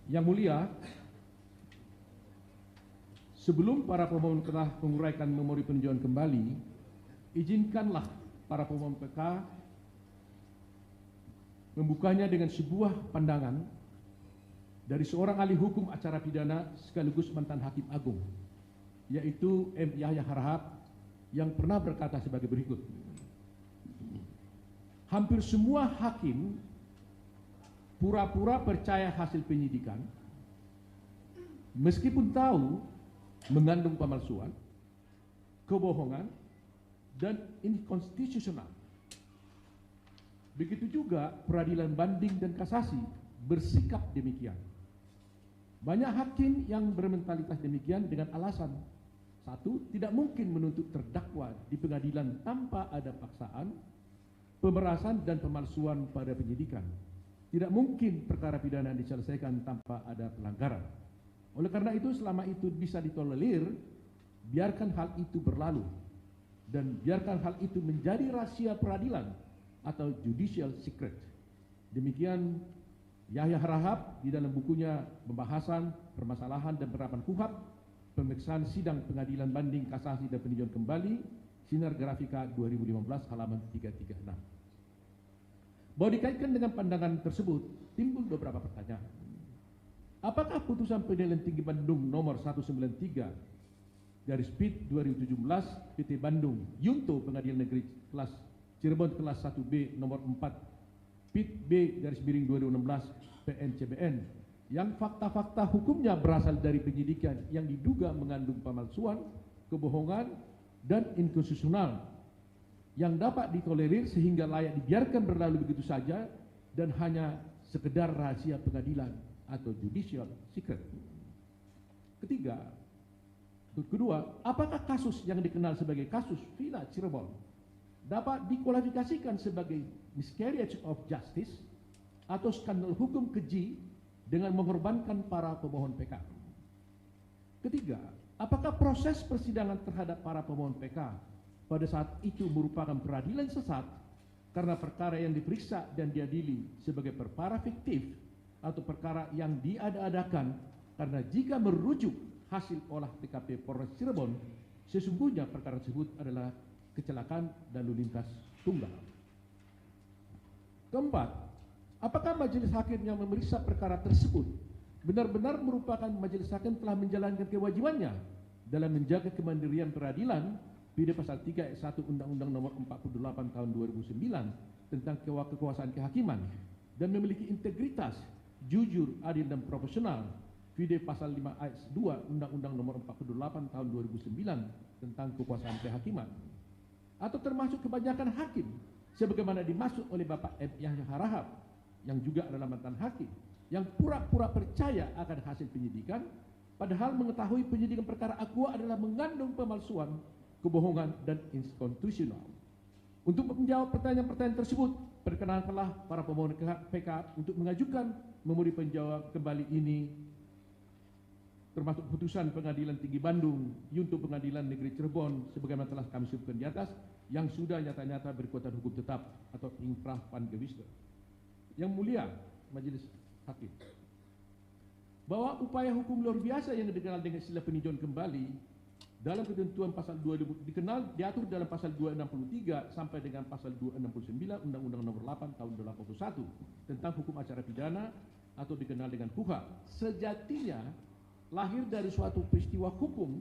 Yang mulia, sebelum para pemohon telah menguraikan memori peninjauan kembali, izinkanlah para pemohon PK membukanya dengan sebuah pandangan dari seorang ahli hukum acara pidana sekaligus mantan hakim agung, yaitu M. Yahya Harahap, yang pernah berkata sebagai berikut. Hampir semua hakim pura-pura percaya hasil penyidikan meskipun tahu mengandung pemalsuan, kebohongan, dan inkonstitusional. Begitu juga peradilan banding dan kasasi bersikap demikian. Banyak hakim yang bermentalitas demikian dengan alasan: satu, tidak mungkin menuntut terdakwa di pengadilan tanpa ada paksaan, pemerasan, dan pemalsuan pada penyidikan. Tidak mungkin perkara pidana diselesaikan tanpa ada pelanggaran. Oleh karena itu, selama itu bisa ditolerir, biarkan hal itu berlalu dan biarkan hal itu menjadi rahasia peradilan atau judicial secret. Demikian Yahya Harahap di dalam bukunya Pembahasan Permasalahan dan Penerapan KUHP, Pemeriksaan Sidang Pengadilan Banding Kasasi dan Peninjauan Kembali, Sinar Grafika 2015 halaman 336. Bahwa dikaitkan dengan pandangan tersebut, timbul beberapa pertanyaan. Apakah putusan Pengadilan Tinggi Bandung nomor 193 garis PIT 2017 PT Bandung Yunto Pengadilan Negeri kelas Cirebon kelas 1B nomor 4 PIT B garis miring 2016 PNCBN yang fakta-fakta hukumnya berasal dari penyidikan yang diduga mengandung pemalsuan, kebohongan, dan inkonstitusional yang dapat ditolerir sehingga layak dibiarkan berlalu begitu saja dan hanya sekedar rahasia pengadilan atau judicial secret. Kedua, apakah kasus yang dikenal sebagai kasus Villa Cirebon dapat dikualifikasikan sebagai miscarriage of justice atau skandal hukum keji dengan mengorbankan para pemohon PK? Ketiga, apakah proses persidangan terhadap para pemohon PK pada saat itu merupakan peradilan sesat karena perkara yang diperiksa dan diadili sebagai perkara fiktif atau perkara yang diada-adakan, karena jika merujuk hasil olah TKP Polres Cirebon, sesungguhnya perkara tersebut adalah kecelakaan lalu lintas tunggal. Keempat, apakah majelis hakim yang memeriksa perkara tersebut benar-benar merupakan majelis hakim telah menjalankan kewajibannya dalam menjaga kemandirian peradilan PD pasal 3 ayat 1 Undang-Undang nomor 48 tahun 2009 tentang kekuasaan kehakiman dan memiliki integritas, jujur, adil, dan profesional PD pasal 5 ayat 2 Undang-Undang nomor 48 tahun 2009 tentang kekuasaan kehakiman, atau termasuk kebanyakan hakim sebagaimana dimaksud oleh Bapak M. Yahya Harahap yang juga adalah mantan hakim yang pura-pura percaya akan hasil penyidikan padahal mengetahui penyidikan perkara aqua adalah mengandung pemalsuan, kebohongan, dan inkonstitusional. Untuk menjawab pertanyaan-pertanyaan tersebut, perkenankanlah para pemohon PK untuk mengajukan memori penjawab kembali ini, termasuk putusan Pengadilan Tinggi Bandung Yunto Pengadilan Negeri Cirebon sebagaimana telah kami sebutkan di atas, yang sudah nyata-nyata berkekuatan hukum tetap atau inkrah pangewisda. Yang mulia majelis hakim, bahwa upaya hukum luar biasa yang dikenal dengan istilah peninjauan kembali dalam ketentuan pasal 2 diatur dalam pasal 263 sampai dengan pasal 269 Undang-Undang nomor 8 tahun 81 tentang hukum acara pidana atau dikenal dengan KUHP, sejatinya lahir dari suatu peristiwa hukum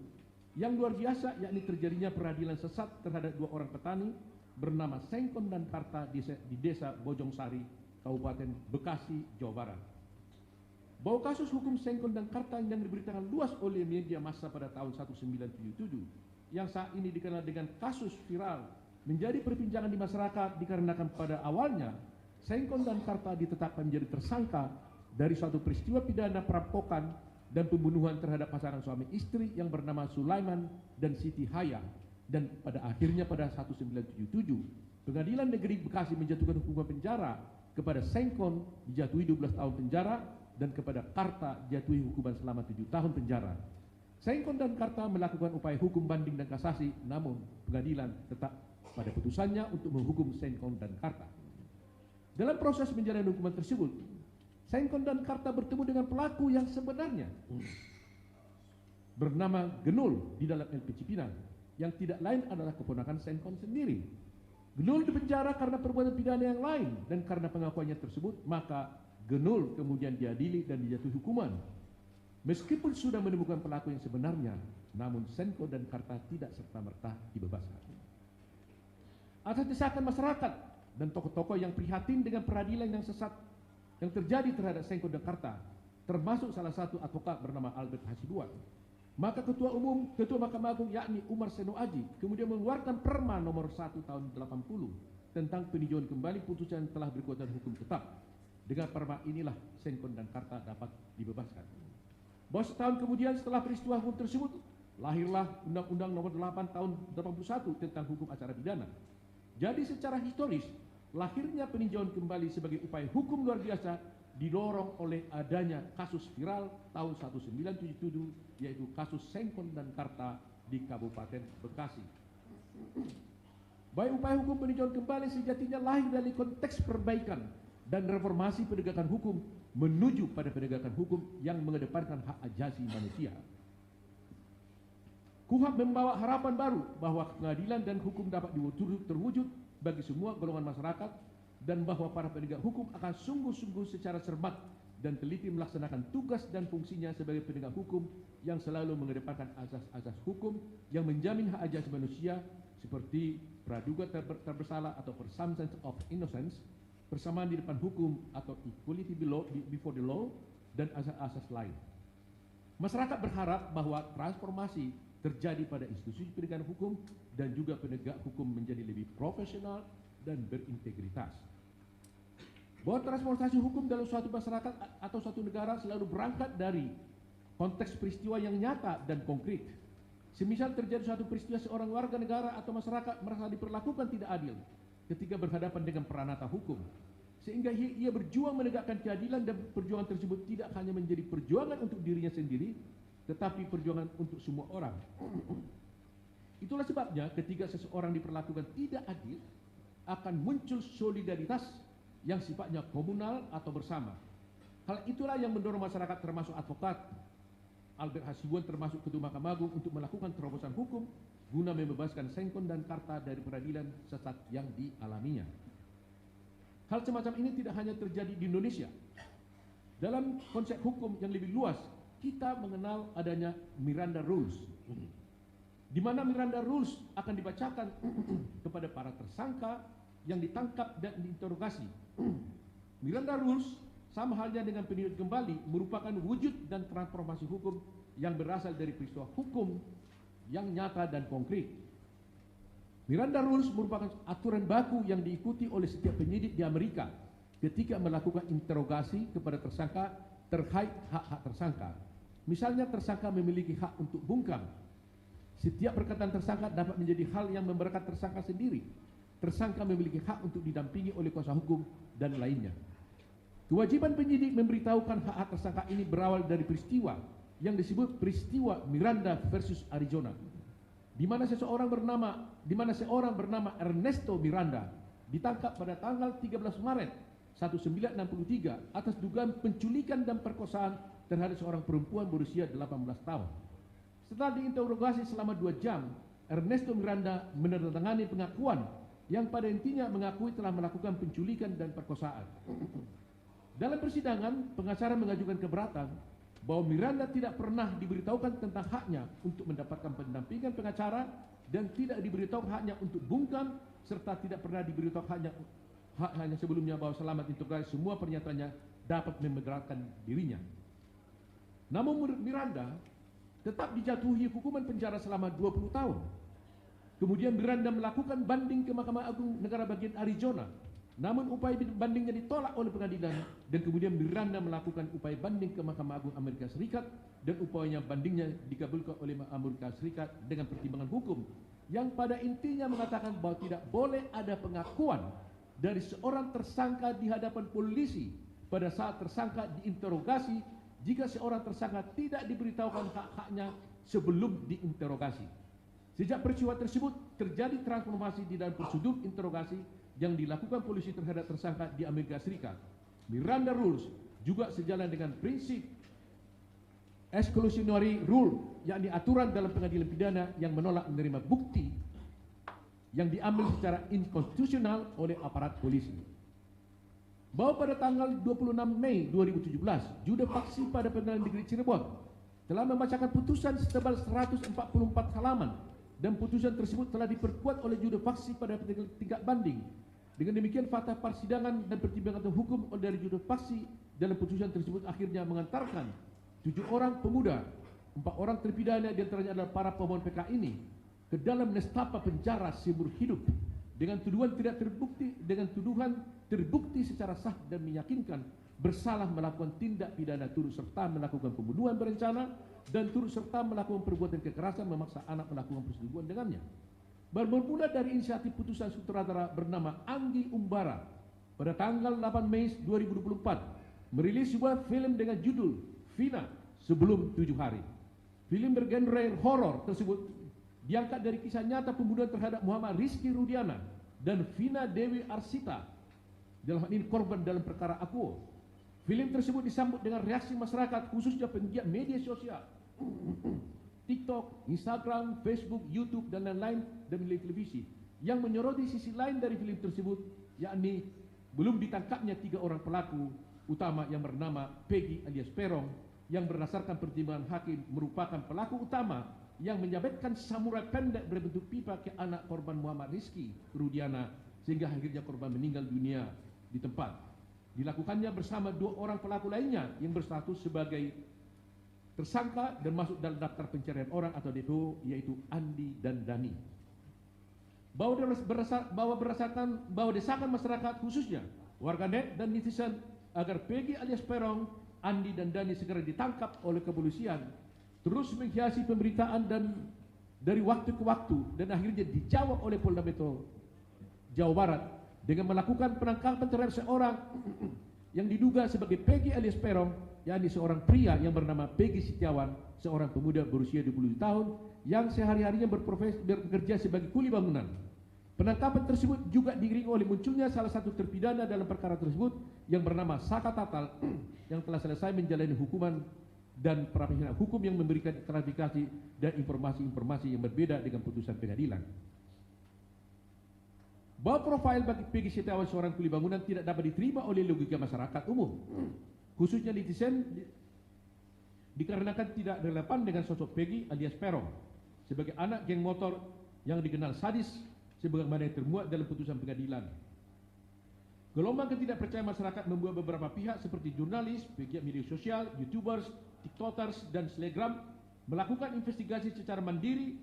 yang luar biasa, yakni terjadinya peradilan sesat terhadap dua orang petani bernama Sengkon dan Karta di desa Bojongsari, Kabupaten Bekasi, Jawa Barat. Bahwa kasus hukum Sengkon dan Karta yang diberitakan luas oleh media massa pada tahun 1977 yang saat ini dikenal dengan kasus viral menjadi perbincangan di masyarakat dikarenakan pada awalnya Sengkon dan Karta ditetapkan menjadi tersangka dari suatu peristiwa pidana perampokan dan pembunuhan terhadap pasangan suami istri yang bernama Sulaiman dan Siti Hayang, dan pada akhirnya pada 1977 Pengadilan Negeri Bekasi menjatuhkan hukuman penjara kepada Sengkon dijatuhi 12 tahun penjara dan kepada Karta jatuhi hukuman selama 7 tahun penjara. Sengkon dan Karta melakukan upaya hukum banding dan kasasi, namun pengadilan tetap pada putusannya untuk menghukum Sengkon dan Karta. Dalam proses menjalani hukuman tersebut, Senkon dan Karta bertemu dengan pelaku yang sebenarnya bernama Genul di dalam LP Cipinang, yang tidak lain adalah keponakan Senkon sendiri. Genul dipenjara karena perbuatan pidana yang lain, dan karena pengakuannya tersebut maka Genul kemudian diadili dan dijatuhi hukuman. Meskipun sudah menemukan pelaku yang sebenarnya, namun Senkon dan Karta tidak serta-merta dibebaskan. Atas desakan masyarakat dan tokoh-tokoh yang prihatin dengan peradilan yang sesat yang terjadi terhadap Senkon dan Karta, termasuk salah satu advokat bernama Albert Hasibuan, maka Ketua Mahkamah Agung yakni Umar Seno Aji kemudian mengeluarkan Perma nomor 1 tahun 80 tentang peninjauan kembali putusan yang telah berkekuatan hukum tetap. Dengan Perma inilah Senkon dan Karta dapat dibebaskan. Bahwa setahun kemudian setelah peristiwa hukum tersebut, lahirlah Undang-Undang nomor 8 tahun 81 tentang hukum acara pidana. Jadi secara historis, lahirnya peninjauan kembali sebagai upaya hukum luar biasa didorong oleh adanya kasus viral tahun 1977, yaitu kasus Senkon dan Karta di Kabupaten Bekasi. Baik upaya hukum peninjauan kembali sejatinya lahir dari konteks perbaikan dan reformasi penegakan hukum menuju pada penegakan hukum yang mengedepankan hak asasi manusia. KUHP membawa harapan baru bahwa pengadilan dan hukum dapat terwujud bagi semua golongan masyarakat, dan bahwa para penegak hukum akan sungguh-sungguh secara cermat dan teliti melaksanakan tugas dan fungsinya sebagai penegak hukum yang selalu mengedepankan asas-asas hukum yang menjamin hak asasi manusia seperti praduga terbersalah atau presumption of innocence, persamaan di depan hukum atau equality before the law, dan asas-asas lain. Masyarakat berharap bahwa transformasi terjadi pada institusi penegakan hukum dan juga penegak hukum menjadi lebih profesional dan berintegritas. Bahwa transformasi hukum dalam suatu masyarakat atau suatu negara selalu berangkat dari konteks peristiwa yang nyata dan konkret. Semisal terjadi suatu peristiwa seorang warga negara atau masyarakat merasa diperlakukan tidak adil ketika berhadapan dengan peranata hukum, sehingga ia berjuang menegakkan keadilan, dan perjuangan tersebut tidak hanya menjadi perjuangan untuk dirinya sendiri, tetapi perjuangan untuk semua orang. Itulah sebabnya ketika seseorang diperlakukan tidak adil, akan muncul solidaritas yang sifatnya komunal atau bersama. Hal itulah yang mendorong masyarakat termasuk advokat Albert Hasibuan termasuk Ketua Mahkamah Agung untuk melakukan terobosan hukum guna membebaskan Senkon dan Karta dari peradilan sesat yang dialaminya. Hal semacam ini tidak hanya terjadi di Indonesia. Dalam konsep hukum yang lebih luas, kita mengenal adanya Miranda Rules, di mana Miranda Rules akan dibacakan kepada para tersangka yang ditangkap dan diinterogasi. Miranda Rules sama halnya dengan peninjauan kembali merupakan wujud dan transformasi hukum yang berasal dari peristiwa hukum yang nyata dan konkret. Miranda Rules merupakan aturan baku yang diikuti oleh setiap penyidik di Amerika ketika melakukan interogasi kepada tersangka terkait hak-hak tersangka. Misalnya tersangka memiliki hak untuk bungkam. Setiap perkataan tersangka dapat menjadi hal yang memberatkan tersangka sendiri. Tersangka memiliki hak untuk didampingi oleh kuasa hukum dan lainnya. Kewajiban penyidik memberitahukan hak-hak tersangka ini berawal dari peristiwa yang disebut peristiwa Miranda versus Arizona, di mana seorang bernama Ernesto Miranda ditangkap pada tanggal 13 Maret 1963 atas dugaan penculikan dan perkosaan terhadap seorang perempuan berusia 18 tahun. Setelah diinterogasi selama 2 jam, Ernesto Miranda menandatangani pengakuan yang pada intinya mengakui telah melakukan penculikan dan perkosaan. Dalam persidangan, pengacara mengajukan keberatan bahwa Miranda tidak pernah diberitahukan tentang haknya untuk mendapatkan pendampingan pengacara dan tidak diberitahu haknya untuk bungkam, serta tidak pernah diberitahu hanya sebelumnya bahwa selama interogasi semua pernyataannya dapat memberatkan dirinya. Namun Miranda tetap dijatuhi hukuman penjara selama 20 tahun. Kemudian Miranda melakukan banding ke Mahkamah Agung Negara Bagian Arizona. Namun upaya bandingnya ditolak oleh pengadilan, dan kemudian Miranda melakukan upaya banding ke Mahkamah Agung Amerika Serikat, dan upaya bandingnya dikabulkan oleh Amerika Serikat dengan pertimbangan hukum yang pada intinya mengatakan bahwa tidak boleh ada pengakuan dari seorang tersangka di hadapan polisi pada saat tersangka diinterogasi jika seorang tersangka tidak diberitahukan hak-haknya sebelum diinterogasi. Sejak peristiwa tersebut terjadi transformasi di dalam prosedur interogasi yang dilakukan polisi terhadap tersangka di Amerika Serikat. Miranda Rules juga sejalan dengan prinsip exclusionary rule, yakni aturan dalam pengadilan pidana yang menolak menerima bukti yang diambil secara inkonstitusional oleh aparat polisi. Bahwa pada tanggal 26 Mei 2017, Judek Faksi pada Pengadilan Negeri Cirebon telah membacakan putusan setebal 144 halaman, dan putusan tersebut telah diperkuat oleh Judek Faksi pada tingkat banding. Dengan demikian, fakta persidangan dan pertimbangan hukum dari Judek Faksi dalam putusan tersebut akhirnya mengantarkan 7 orang pemuda, 4 orang terpidana di antaranya adalah para pemohon PK ini, ke dalam nestapa penjara seumur hidup dengan tuduhan terbukti secara sah dan meyakinkan bersalah melakukan tindak pidana turut serta melakukan pembunuhan berencana dan turut serta melakukan perbuatan kekerasan memaksa anak melakukan persetubuhan dengannya. Bermula dari inisiatif putusan sutradara bernama Anggi Umbara pada tanggal 8 Mei 2024 merilis sebuah film dengan judul Vina Sebelum 7 Hari. Film bergenre horor tersebut diangkat dari kisah nyata pembunuhan terhadap Muhammad Rizky Rudiana dan Vina Dewi Arsita, dalam hal ini korban dalam perkara Akuo. Film tersebut disambut dengan reaksi masyarakat, khususnya penggiat media sosial, TikTok, Instagram, Facebook, YouTube, dan lain-lain, dan media televisi, yang menyoroti sisi lain dari film tersebut, yakni belum ditangkapnya 3 orang pelaku utama yang bernama Peggy alias Perong, yang berdasarkan pertimbangan hakim merupakan pelaku utama yang menyabetkan samurai pendek berbentuk pipa ke anak korban Muhammad Rizky Rudiana, sehingga akhirnya korban meninggal dunia di tempat. Dilakukannya bersama 2 orang pelaku lainnya yang berstatus sebagai tersangka dan masuk dalam daftar pencarian orang atau DPO, yaitu Andi dan Dani. Bahwa desakan masyarakat, khususnya warganet dan netizen, agar Peggy alias Perong, Andi dan Dani segera ditangkap oleh kepolisian, terus menghiasi pemberitaan dan dari waktu ke waktu, dan akhirnya dijawab oleh Polda Metro Jawa Barat dengan melakukan penangkapan terhadap seorang yang diduga sebagai Peggy alias Perong, yakni seorang pria yang bernama Peggy Setiawan, seorang pemuda berusia 20 tahun yang sehari-harinya bekerja sebagai kuli bangunan. Penangkapan tersebut juga diiringi oleh munculnya salah satu terpidana dalam perkara tersebut yang bernama Saka Tatal yang telah selesai menjalani hukuman dan perapihan hukum yang memberikan klarifikasi dan informasi-informasi yang berbeda dengan putusan pengadilan. Bahwa profil bagi Peggy Setiawan seorang kuli bangunan tidak dapat diterima oleh logika masyarakat umum, khususnya netizen, dikarenakan tidak relevan dengan sosok Peggy alias Perong sebagai anak geng motor yang dikenal sadis sebagaimana yang termuat dalam putusan pengadilan. Gelombang ketidakpercayaan masyarakat membuat beberapa pihak seperti jurnalis, pegiat media sosial, YouTubers, TikTokers, dan Telegram melakukan investigasi secara mandiri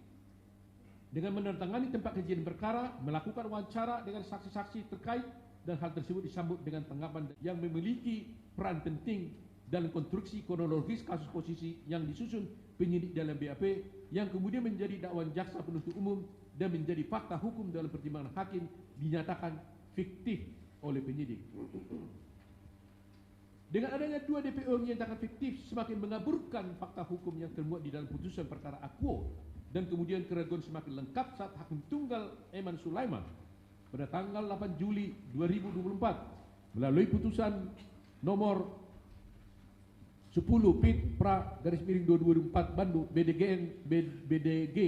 dengan menandatangani tempat kejadian perkara, melakukan wawancara dengan saksi-saksi terkait, dan hal tersebut disambut dengan tanggapan yang memiliki peran penting dalam konstruksi kronologis kasus posisi yang disusun penyidik dalam BAP yang kemudian menjadi dakwaan jaksa penuntut umum dan menjadi fakta hukum dalam pertimbangan hakim dinyatakan fiktif oleh penyidik. Dengan adanya 2 DPO yang dinyatakan fiktif semakin mengaburkan fakta hukum yang termuat di dalam putusan perkara Akuo, dan kemudian keraguan semakin lengkap saat Hakim Tunggal Eman Sulaiman pada tanggal 8 Juli 2024 melalui putusan nomor 10 Pit Pra _2024 Bandung BDG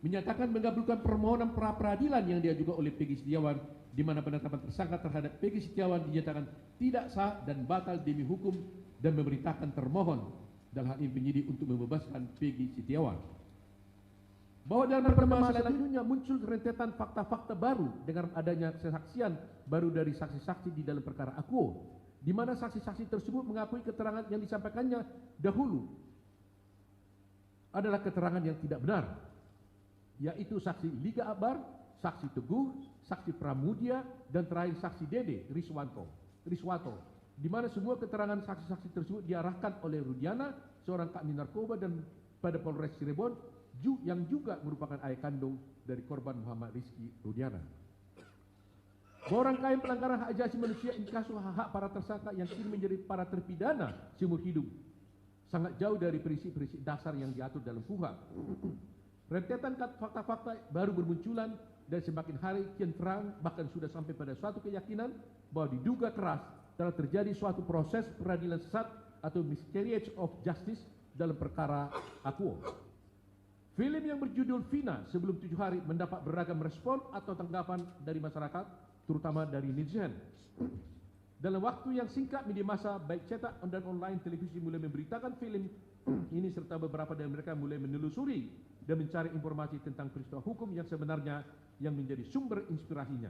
menyatakan mengabulkan permohonan pra peradilan yang diajukan oleh Peggy Setiawan, di mana penetapan tersangka terhadap Peggy Setiawan dinyatakan tidak sah dan batal demi hukum, dan memerintahkan termohon dalam hal ini penyidik untuk membebaskan Peggy Setiawan. Bahwa dalam permasalahan selanjutnya muncul rentetan fakta-fakta baru dengan adanya kesaksian baru dari saksi-saksi di dalam perkara Akuo, di mana saksi-saksi tersebut mengakui keterangan yang disampaikannya dahulu adalah keterangan yang tidak benar, yaitu saksi Liga Akbar, saksi Teguh, saksi Pramudia, dan terakhir saksi Dede Riswanto, di mana semua keterangan saksi-saksi tersebut diarahkan oleh Rudiana, seorang kakni narkoba dan pada Polres Cirebon, yang juga merupakan ayah kandung dari korban Muhammad Rizky Rudiana. Bahwa rangkaian pelanggaran hak asasi manusia inkasu hak para tersangka yang kini menjadi para terpidana seumur hidup sangat jauh dari prinsip-prinsip dasar yang diatur dalam KUHP. Rentetan fakta-fakta baru bermunculan dan semakin hari kian terang, bahkan sudah sampai pada suatu keyakinan bahwa diduga keras telah terjadi suatu proses peradilan sesat atau miscarriage of justice dalam perkara Akuo. Film yang berjudul Vina sebelum 7 hari mendapat beragam respon atau tanggapan dari masyarakat, terutama dari netizen. Dalam waktu yang singkat, media massa baik cetak dan online televisi mulai memberitakan film ini serta beberapa dari mereka mulai menelusuri dan mencari informasi tentang peristiwa hukum yang sebenarnya yang menjadi sumber inspirasinya.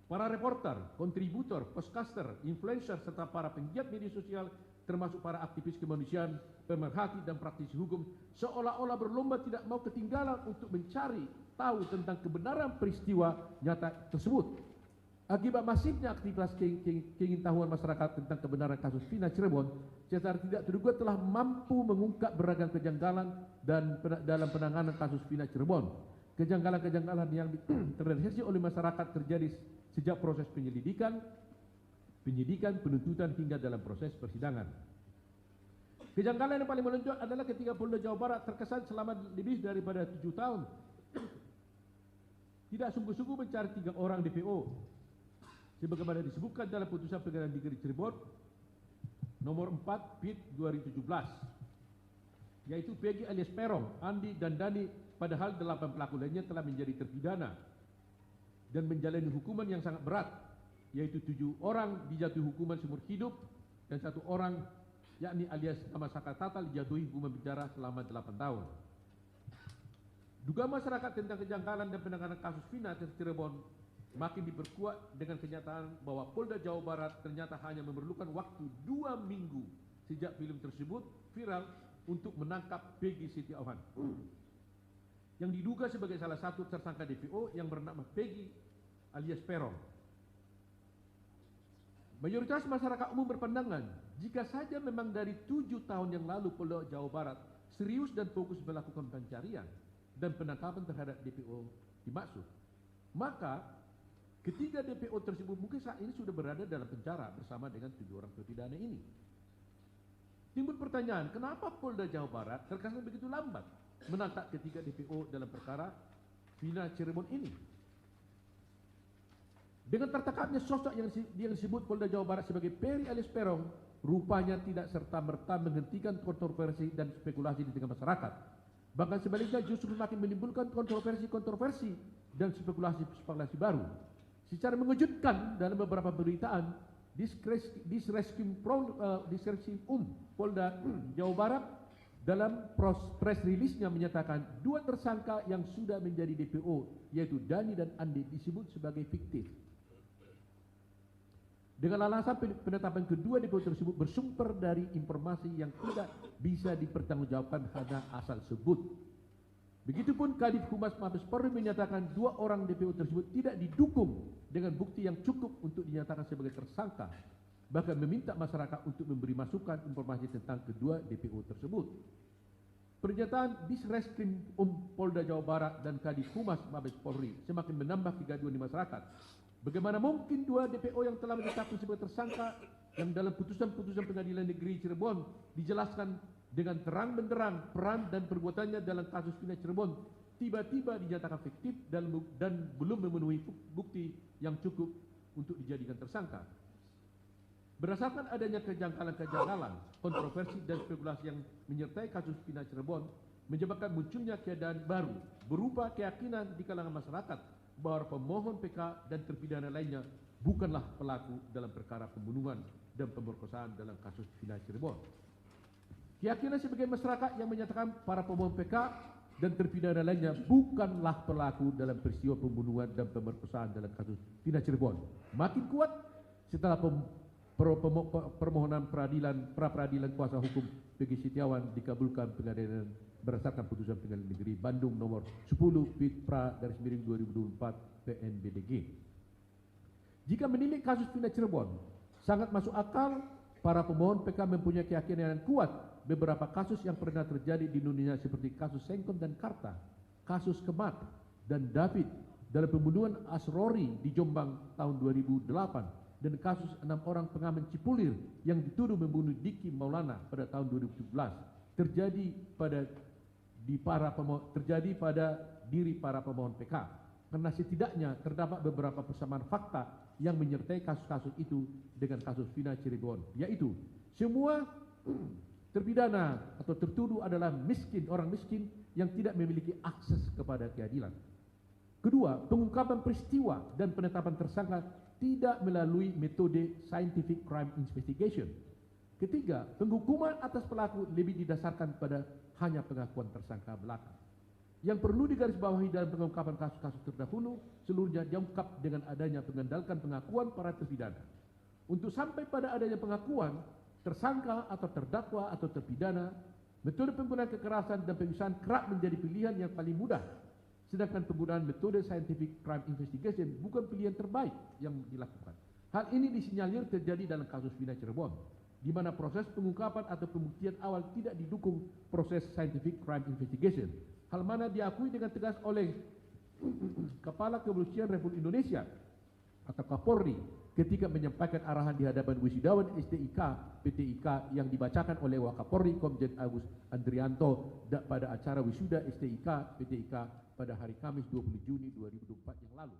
Para reporter, kontributor, podcaster, influencer serta para penggiat media sosial termasuk para aktivis kemanusiaan, pemerhati dan praktisi hukum seolah-olah berlomba tidak mau ketinggalan untuk mencari tahu tentang kebenaran peristiwa nyata tersebut. Akibat masifnya aktivitas keingintahuan masyarakat tentang kebenaran kasus Vina Cirebon, secara tidak terduga telah mampu mengungkap beragam kejanggalan dan dalam penanganan kasus Vina Cirebon. Kejanggalan-kejanggalan yang terdeteksi oleh masyarakat terjadi sejak proses penyidikan, penuntutan hingga dalam proses persidangan. Kejanggalan yang paling menonjol adalah ketika Polda Jawa Barat terkesan selama lebih daripada 7 tahun tidak sungguh-sungguh mencari 3 orang DPO sebagaimana disebutkan dalam putusan Pengadilan Negeri Cirebon nomor 4 PIT 2017, yaitu Peggy alias Perong, Andi dan Dani, padahal 8 pelaku lainnya telah menjadi terpidana dan menjalani hukuman yang sangat berat, yaitu 7 orang dijatuhi hukuman seumur hidup dan 1 orang yakni alias nama Saka Tatal dijatuhi hukuman penjara selama 8 tahun. Dugaan masyarakat tentang kejanggalan dan penanganan kasus Vina Cirebon makin diperkuat dengan kenyataan bahwa Polda Jawa Barat ternyata hanya memerlukan waktu 2 minggu sejak film tersebut viral untuk menangkap Peggy Setiawan yang diduga sebagai salah satu tersangka DPO yang bernama Peggy alias Perong. Mayoritas masyarakat umum berpandangan jika saja memang dari 7 tahun yang lalu Polda Jawa Barat serius dan fokus melakukan pencarian dan penangkapan terhadap DPO dimaksud, maka ketiga DPO tersebut mungkin saat ini sudah berada dalam penjara bersama dengan 7 orang terpidana ini. Timbul pertanyaan, kenapa Polda Jawa Barat terkesan begitu lambat menangkap ketiga DPO dalam perkara Vina Cirebon ini? Dengan tertangkapnya sosok yang disebut Polda Jawa Barat sebagai Peri alias Perong, rupanya tidak serta-merta menghentikan kontroversi dan spekulasi di tengah masyarakat. Bahkan sebaliknya justru makin menimbulkan kontroversi dan spekulasi baru. Secara mengejutkan dalam beberapa beritaan, Disreskrim Polda Jawa Barat dalam press release-nya menyatakan 2 tersangka yang sudah menjadi DPO yaitu Dani dan Andi disebut sebagai fiktif. Dengan alasan penetapan kedua DPO tersebut bersumber dari informasi yang tidak bisa dipertanggungjawabkan hanya asal sebut. Begitupun Kadif Humas Mabes Polri menyatakan 2 orang DPO tersebut tidak didukung dengan bukti yang cukup untuk dinyatakan sebagai tersangka, bahkan meminta masyarakat untuk memberi masukan informasi tentang kedua DPO tersebut. Pernyataan Disreskrim Polda Jawa Barat dan Kadif Humas Mabes Polri semakin menambah kegaduhan di masyarakat. Bagaimana mungkin 2 DPO yang telah ditetapkan sebagai tersangka yang dalam putusan-putusan Pengadilan Negeri Cirebon dijelaskan dengan terang benderang peran dan perbuatannya dalam kasus Vina Cirebon tiba-tiba dinyatakan fiktif dan belum memenuhi bukti yang cukup untuk dijadikan tersangka. Berdasarkan adanya kejanggalan-kejanggalan, kontroversi dan spekulasi yang menyertai kasus Vina Cirebon menyebabkan munculnya keadaan baru berupa keyakinan di kalangan masyarakat bahwa pemohon PK dan terpidana lainnya bukanlah pelaku dalam perkara pembunuhan dan pemerkosaan dalam kasus Vina Cirebon. Keyakinan sebagian masyarakat yang menyatakan para pemohon PK dan terpidana lainnya bukanlah pelaku dalam peristiwa pembunuhan dan pemerkosaan dalam kasus Vina Cirebon makin kuat setelah permohonan pra-peradilan kuasa hukum Peggy Setiawan dikabulkan pengadilan berdasarkan putusan Pengadilan Negeri Bandung nomor 10 PIT pra/2024 PNBDG. Jika menilik kasus Vina Cirebon, sangat masuk akal para pemohon PK mempunyai keyakinan yang kuat beberapa kasus yang pernah terjadi di Indonesia seperti kasus Sengkon dan Karta, kasus Kemat dan David dalam pembunuhan Asrori di Jombang tahun 2008 dan kasus 6 orang pengamen Cipulir yang dituduh membunuh Diki Maulana pada tahun 2017 terjadi pada diri para pemohon PK. Karena setidaknya terdapat beberapa persamaan fakta yang menyertai kasus-kasus itu dengan kasus Vina Cirebon, yaitu semua terpidana atau tertuduh adalah miskin, orang miskin yang tidak memiliki akses kepada keadilan. Kedua, pengungkapan peristiwa dan penetapan tersangka tidak melalui metode scientific crime investigation. Ketiga, penghukuman atas pelaku lebih didasarkan pada hanya pengakuan tersangka belaka. Yang perlu digarisbawahi dalam pengungkapan kasus-kasus terdahulu seluruhnya diungkap dengan adanya mengandalkan pengakuan para terpidana. Untuk sampai pada adanya pengakuan tersangka atau terdakwa atau terpidana, metode penggunaan kekerasan dan penyiksaan kerap menjadi pilihan yang paling mudah. Sedangkan penggunaan metode scientific crime investigation bukan pilihan terbaik yang dilakukan. Hal ini disinyalir terjadi dalam kasus Vina Cirebon, di mana proses pengungkapan atau pembuktian awal tidak didukung proses scientific crime investigation. Hal mana diakui dengan tegas oleh Kepala Kepolisian Republik Indonesia atau Kapolri ketika menyampaikan arahan di hadapan wisudawan STIK PTIK yang dibacakan oleh Wakapolri Komjen Agus Andrianto pada acara wisuda STIK PTIK pada hari Kamis 20 Juni 2024 yang lalu.